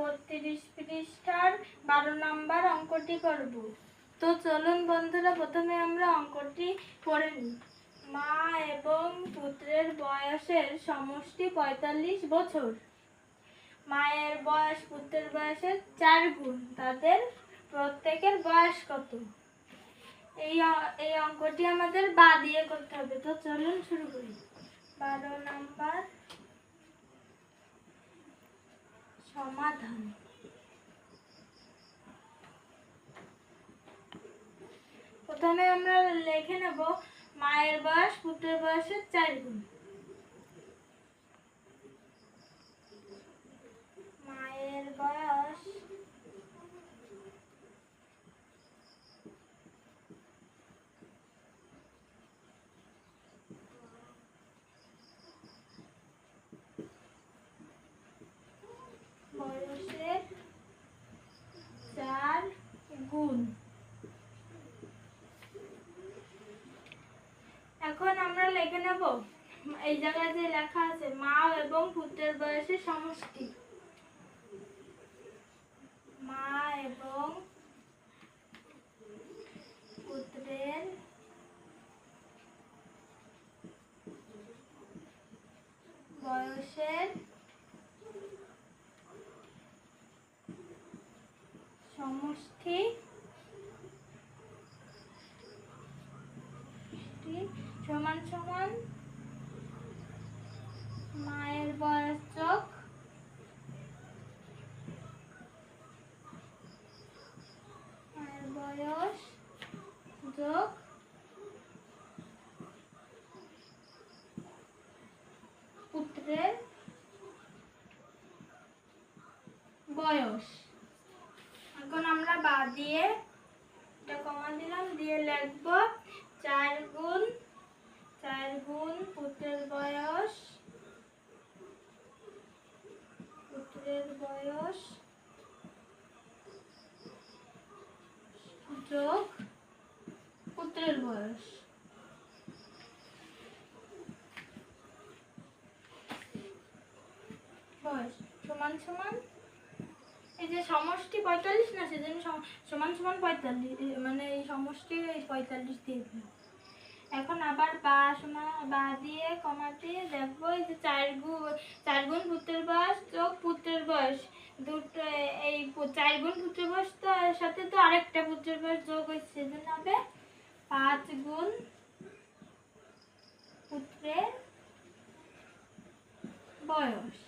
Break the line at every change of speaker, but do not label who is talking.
32 পৃষ্ঠার 12 নম্বর অঙ্কটি করব। তো চলুন বন্ধুরা, প্রথমে আমরা অঙ্কটি পড়ে নিই। মা এবং পুত্রের বয়সের সমষ্টি 45 বছর। মায়ের বয়স পুত্রের বয়সের 4 গুণ। তাদের প্রত্যেকের বয়স কত? এই অঙ্কটি আমাদের বা দিয়ে করতে হবে। তো চলুন শুরু করি। 12 নাম্বার সমাধান। প্রথমে আমরা লিখে নেব মায়ের বয়স পুত্রের বয়সের 4 গুণ। মায়ের বয়স বয়সের 4 গুণ। এখন আমরা লিখে নেব এই জায়গায় যে লেখা আছে মা এবং পুত্রের বয়সের সমষ্টি। মা এবং পুত্রের বয়সের সমষ্টি সমান সমান মায়ের বয়স যোগ পুত্রের বয়স। এখন আমরা বা দিয়ে এটা কমা দিলাম, দিয়ে লিখব 4 গুণ পুত্রের বয়স যোগ পুত্রের বয়স। সমান সমান এই যে সমষ্টি 45 না, সেজন্য সমান সমান 45, মানে এই সমষ্টি 45 দিয়ে দিলাম। এখন আবার বা দিয়ে কমা দিয়ে দেখবো এই যে 4 গুণ পুত্রের বয়স যোগ পুত্রের বয়স দুটো, এই 4 গুণ পুত্রের বয়স তো সাথে তো আরেকটা পুত্রের বয়স যোগ হয়েছে, সেজন্য হবে 5 গুণ পুত্রের বয়স।